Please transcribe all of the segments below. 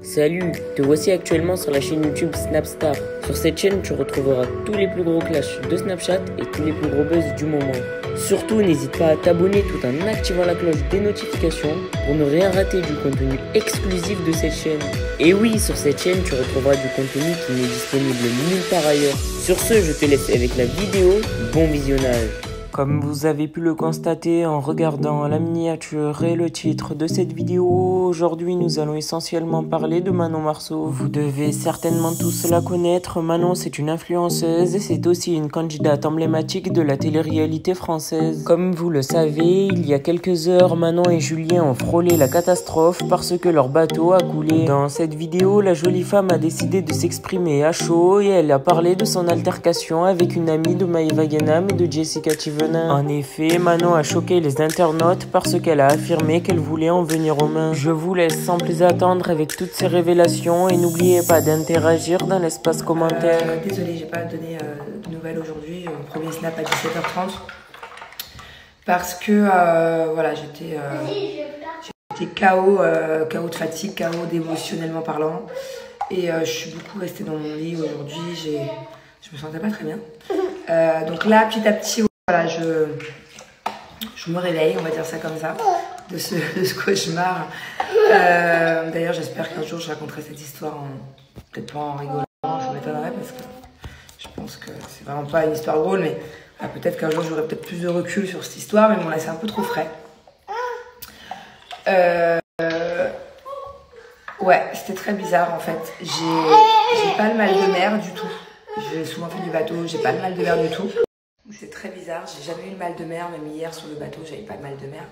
Salut, te voici actuellement sur la chaîne YouTube Snapstar. Sur cette chaîne, tu retrouveras tous les plus gros clashs de Snapchat et tous les plus gros buzz du moment. Surtout, n'hésite pas à t'abonner tout en activant la cloche des notifications pour ne rien rater du contenu exclusif de cette chaîne. Et oui, sur cette chaîne, tu retrouveras du contenu qui n'est disponible nulle part ailleurs. Sur ce, je te laisse avec la vidéo. Bon visionnage. Comme vous avez pu le constater en regardant la miniature et le titre de cette vidéo, aujourd'hui nous allons essentiellement parler de Manon Marceau. Vous devez certainement tous la connaître. Manon, c'est une influenceuse et c'est aussi une candidate emblématique de la télé-réalité française. Comme vous le savez, il y a quelques heures, Manon et Julien ont frôlé la catastrophe parce que leur bateau a coulé. Dans cette vidéo, la jolie femme a décidé de s'exprimer à chaud et elle a parlé de son altercation avec une amie de Maëva Guénam et de Jessica Thivenin. En effet, Manon a choqué les internautes parce qu'elle a affirmé qu'elle voulait en venir aux mains. Je vous laisse sans plus attendre avec toutes ces révélations et n'oubliez pas d'interagir dans l'espace commentaire. Désolée, j'ai pas donné de nouvelles aujourd'hui. Premier snap à 17h30 parce que voilà, j'étais KO, KO de fatigue, KO d'émotionnellement parlant, et je suis beaucoup restée dans mon lit aujourd'hui. Je me sentais pas très bien. Donc là, petit à petit, voilà, je me réveille, on va dire ça comme ça, de ce cauchemar. D'ailleurs, j'espère qu'un jour je raconterai cette histoire, peut-être pas en rigolant, ça m'étonnerait parce que je pense que c'est vraiment pas une histoire drôle, mais peut-être qu'un jour j'aurai peut-être plus de recul sur cette histoire, mais bon, là c'est un peu trop frais. Ouais, c'était très bizarre en fait. J'ai pas le mal de mer du tout. J'ai souvent fait du bateau, j'ai pas le mal de mer du tout. C'est très bizarre, j'ai jamais eu le mal de mer, même hier sur le bateau, j'avais pas le mal de mer.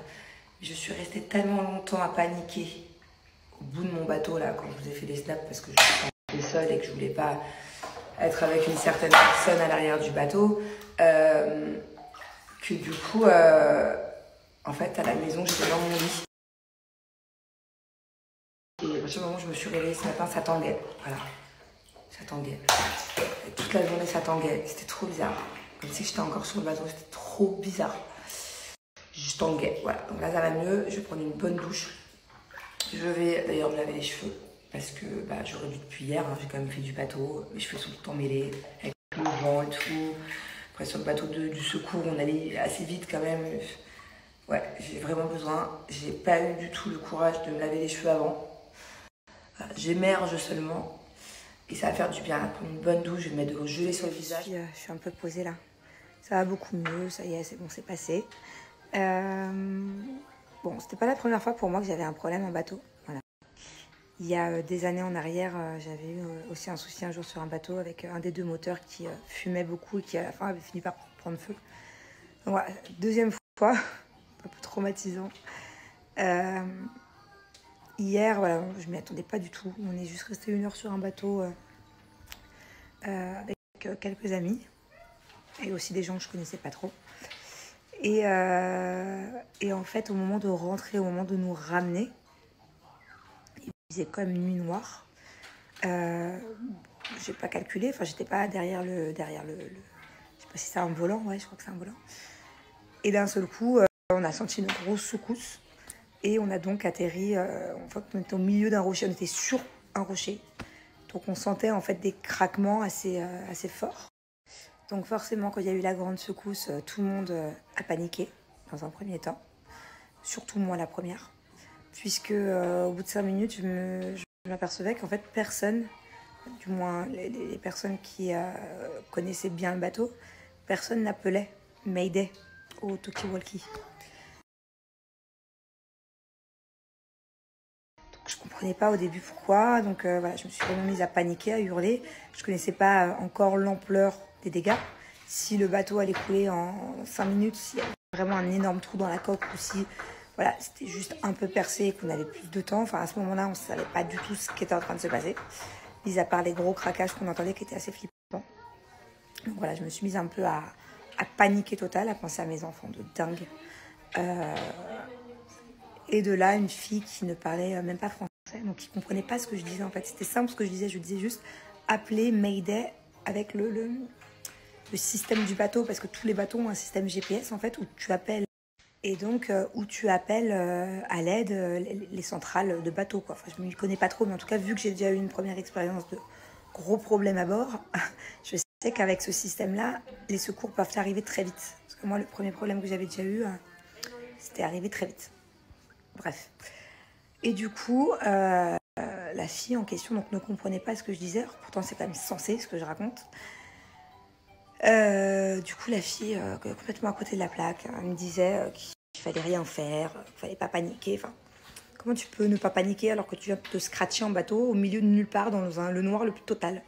Je suis restée tellement longtemps à paniquer au bout de mon bateau là, quand je vous ai fait des snaps, parce que je suis seule et que je voulais pas être avec une certaine personne à l'arrière du bateau, que du coup, en fait, à la maison, j'étais dans mon lit. Et à partir du moment où je me suis réveillée ce matin, ça tanguait. Voilà, ça tanguait. Et toute la journée, ça tanguait. C'était trop bizarre. Comme si j'étais encore sur le bateau, c'était trop bizarre. Je tanguais, voilà. Donc là, ça va mieux. Je vais prendre une bonne douche. Je vais d'ailleurs me laver les cheveux parce que j'aurais dû depuis hier. J'ai quand même fait du bateau. Mes cheveux sont tout le temps mêlés avec le vent et tout. Après, sur le bateau du secours, on allait assez vite quand même. Ouais, j'ai vraiment besoin. J'ai pas eu du tout le courage de me laver les cheveux avant. J'émerge seulement. Et ça va faire du bien. Prendre une bonne douche, je vais mettre de l'eau gelée sur le visage. Je suis un peu posée là. Ça va beaucoup mieux, ça y est, c'est bon, c'est passé. Bon, c'était pas la première fois pour moi que j'avais un problème en bateau. Voilà. Il y a des années en arrière, j'avais eu aussi un souci un jour sur un bateau avec un des deux moteurs qui fumait beaucoup et qui à la fin avait fini par prendre feu. Donc voilà, deuxième fois, un peu traumatisant. Hier, voilà, je m'y attendais pas du tout. On est juste resté 1 heure sur un bateau avec quelques amis. Et aussi des gens que je connaissais pas trop. Et en fait, au moment de rentrer, au moment de nous ramener, il faisait quand même nuit noire. J'ai pas calculé, enfin j'étais pas derrière le, je sais pas si c'est un volant, ouais, je crois que c'est un volant. Et d'un seul coup, on a senti une grosse secousse et on a donc atterri. En fait, on était au milieu d'un rocher, on était sur un rocher, donc on sentait en fait des craquements assez forts. Donc forcément, quand il y a eu la grande secousse, tout le monde a paniqué dans un premier temps. Surtout moi la première. Puisque au bout de 5 minutes, je m'apercevais qu'en fait personne, du moins les personnes qui connaissaient bien le bateau, personne n'appelait Mayday au talkie-walkie. Donc je comprenais pas au début pourquoi. Donc voilà, je me suis vraiment mise à paniquer, à hurler. Je connaissais pas encore l'ampleur des dégâts. Si le bateau allait couler en 5 minutes, s'il y avait vraiment un énorme trou dans la coque ou si voilà, c'était juste un peu percé et qu'on avait plus de temps. Enfin, à ce moment-là, on ne savait pas du tout ce qui était en train de se passer, mis à part les gros craquages qu'on entendait qui étaient assez flippants. Donc voilà, je me suis mise un peu à paniquer total, à penser à mes enfants de dingue. Et de là, une fille qui ne parlait même pas français, donc qui ne comprenait pas ce que je disais en fait. C'était simple ce que je disais juste appeler Mayday avec le système du bateau, parce que tous les bateaux ont un système GPS en fait où tu appelles Et donc, où tu appelles à l'aide les centrales de bateaux, quoi. Enfin, je ne m'y connais pas trop, mais en tout cas, vu que j'ai déjà eu une première expérience de gros problèmes à bord, je sais qu'avec ce système-là, les secours peuvent arriver très vite. Parce que moi, le premier problème que j'avais déjà eu, c'était arrivé très vite. Bref. Et du coup, la fille en question donc, ne comprenait pas ce que je disais. Alors, pourtant, c'est quand même sensé ce que je raconte. Du coup, la fille, complètement à côté de la plaque, elle me disait qu'il fallait rien faire, qu'il fallait pas paniquer. Enfin, comment tu peux ne pas paniquer alors que tu viens de te scratcher en bateau au milieu de nulle part dans le noir le plus total.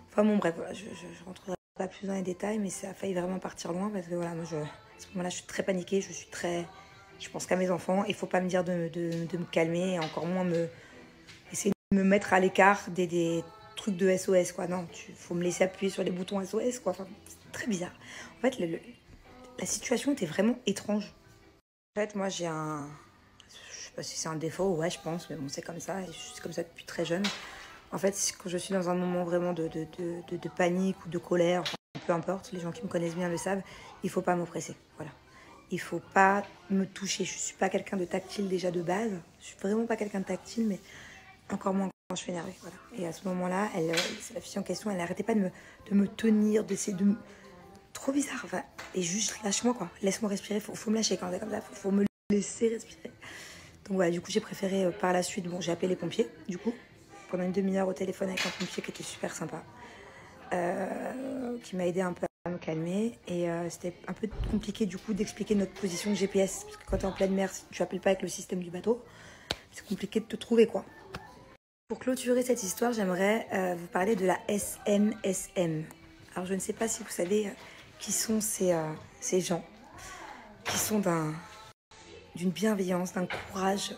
Enfin bon, bref, voilà, je rentrerai pas plus dans les détails, mais ça a failli vraiment partir loin parce que voilà, moi, à ce moment-là, je suis très paniquée, je pense qu'à mes enfants. Il faut pas me dire de me calmer et encore moins essayer de me mettre à l'écart des trucs de SOS, quoi. Non, faut me laisser appuyer sur les boutons SOS, quoi. Enfin, c'est très bizarre. En fait, la situation était vraiment étrange. En fait, moi, j'ai je sais pas si c'est un défaut, ouais, je pense, mais bon, c'est comme ça, et je suis comme ça depuis très jeune. En fait, quand je suis dans un moment vraiment de panique ou de colère, enfin, peu importe, les gens qui me connaissent bien le savent, il faut pas m'oppresser, voilà. Il faut pas me toucher. Je suis pas quelqu'un de tactile déjà de base. Je suis vraiment pas quelqu'un de tactile, mais encore moins quand je suis énervée, voilà. Et à ce moment-là, c'est la fille en question, elle n'arrêtait pas de me tenir, d'essayer de me... Trop bizarre, enfin, et juste lâche-moi, quoi. Laisse-moi respirer, faut me lâcher quand c'est comme ça, faut me laisser respirer. Donc voilà, du coup, j'ai préféré par la suite, bon, j'ai appelé les pompiers, du coup, pendant une demi-heure au téléphone avec un pompier qui était super sympa, qui m'a aidé un peu à me calmer. Et c'était un peu compliqué, du coup, d'expliquer notre position de GPS, parce que quand tu es en pleine mer, si tu appelles pas avec le système du bateau, c'est compliqué de te trouver, quoi. Pour clôturer cette histoire, j'aimerais vous parler de la SMSM. Alors, je ne sais pas si vous savez qui sont ces gens, qui sont d'une bienveillance, d'un courage.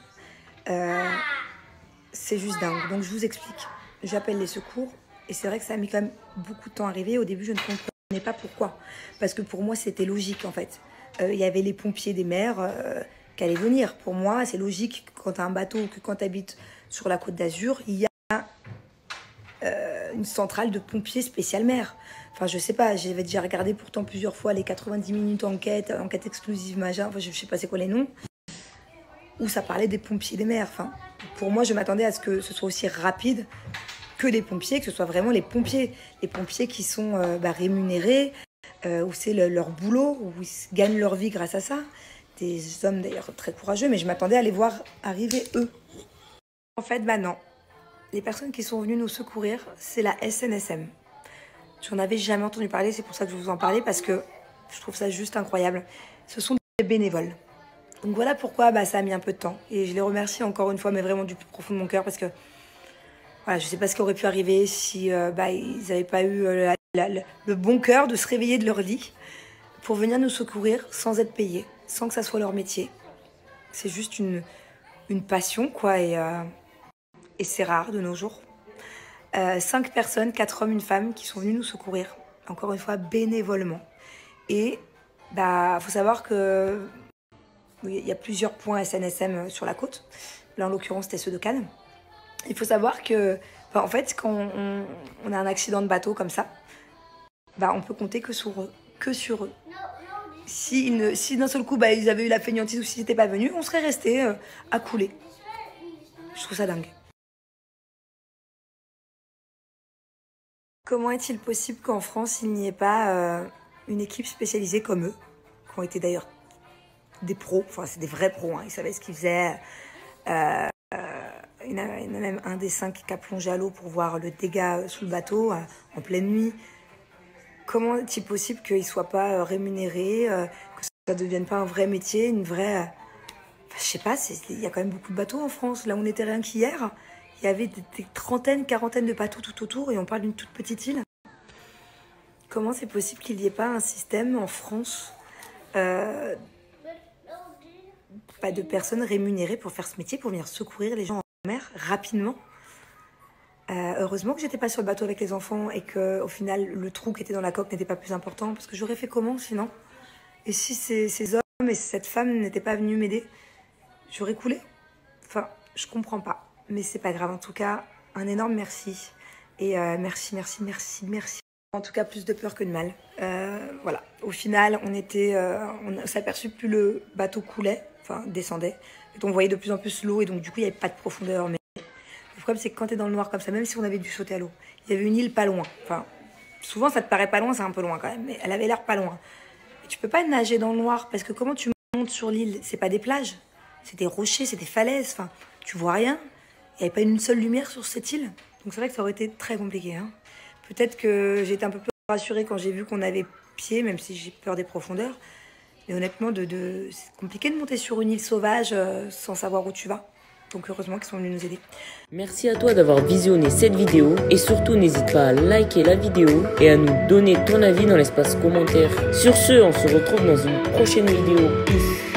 C'est juste dingue. Donc, je vous explique. J'appelle les secours, et c'est vrai que ça a mis quand même beaucoup de temps à arriver. Au début, je ne comprenais pas pourquoi. Parce que pour moi, c'était logique, en fait. Il y avait les pompiers des mers qui allaient venir. Pour moi, c'est logique que quand tu as un bateau, que quand tu habites sur la Côte d'Azur, il y a une centrale de pompiers spéciale mer. Enfin, je sais pas, j'avais déjà regardé pourtant plusieurs fois les 90 minutes enquête exclusive, machin, enfin, je sais pas c'est quoi les noms, où ça parlait des pompiers des mers. Enfin, pour moi, je m'attendais à ce que ce soit aussi rapide que les pompiers, que ce soit vraiment les pompiers qui sont rémunérés, où c'est leur boulot, où ils gagnent leur vie grâce à ça. Des hommes d'ailleurs très courageux, mais je m'attendais à les voir arriver eux. En fait, non. Les personnes qui sont venues nous secourir, c'est la SNSM. J'en avais jamais entendu parler, c'est pour ça que je vous en parlais, parce que je trouve ça juste incroyable. Ce sont des bénévoles. Donc voilà pourquoi ça a mis un peu de temps. Et je les remercie encore une fois, mais vraiment du plus profond de mon cœur, parce que voilà, je sais pas ce qui aurait pu arriver si ils n'avaient pas eu le bon cœur de se réveiller de leur lit pour venir nous secourir sans être payés, sans que ça soit leur métier. C'est juste une passion, quoi, et c'est rare de nos jours. 5 personnes, 4 hommes, une femme qui sont venus nous secourir, encore une fois bénévolement. Et faut savoir que il y a plusieurs points SNSM sur la côte. Là, en l'occurrence, c'était ceux de Cannes. Il faut savoir que, en fait, quand on a un accident de bateau comme ça, on peut compter que sur eux. Si d'un seul coup, ils avaient eu la fainéantise ou s'ils n'étaient pas venus, on serait resté à couler. Je trouve ça dingue. Comment est-il possible qu'en France, il n'y ait pas une équipe spécialisée comme eux, qui ont été d'ailleurs des pros, enfin c'est des vrais pros, hein, ils savaient ce qu'ils faisaient. Il y en a même un des 5 qui a plongé à l'eau pour voir le dégât sous le bateau en pleine nuit. Comment est-il possible qu'ils ne soient pas rémunérés, que ça ne devienne pas un vrai métier, une vraie... je sais pas, il y a quand même beaucoup de bateaux en France. Là où on était rien qu'hier, il y avait des trentaines, quarantaines de bateaux tout autour et on parle d'une toute petite île. Comment c'est possible qu'il n'y ait pas un système en France de personnes rémunérées pour faire ce métier, pour venir secourir les gens en mer rapidement? Heureusement que j'étais pas sur le bateau avec les enfants et que au final le trou qui était dans la coque n'était pas plus important, parce que j'aurais fait comment sinon? Et si ces hommes et cette femme n'étaient pas venus m'aider, j'aurais coulé. Enfin, je comprends pas, mais c'est pas grave. En tout cas, un énorme merci. Et merci. En tout cas, plus de peur que de mal. voilà. Au final, on s'est aperçu plus le bateau coulait, enfin descendait. Et on voyait de plus en plus l'eau et donc du coup, il n'y avait pas de profondeur. Mais le problème, c'est que quand tu es dans le noir comme ça, même si on avait dû sauter à l'eau, il y avait une île pas loin. Enfin, souvent, ça te paraît pas loin, c'est un peu loin quand même, mais elle avait l'air pas loin. Et tu peux pas nager dans le noir parce que comment tu montes sur l'île? C'est pas des plages, c'est des rochers, c'est des falaises. Enfin, tu vois rien. Il n'y avait pas une seule lumière sur cette île. Donc c'est vrai que ça aurait été très compliqué. Hein. Peut-être que j'ai été un peu plus rassurée quand j'ai vu qu'on avait pied, même si j'ai peur des profondeurs. Mais honnêtement, c'est compliqué de monter sur une île sauvage sans savoir où tu vas. Donc heureusement qu'ils sont venus nous aider. Merci à toi d'avoir visionné cette vidéo et surtout n'hésite pas à liker la vidéo et à nous donner ton avis dans l'espace commentaire. Sur ce, on se retrouve dans une prochaine vidéo. Peace.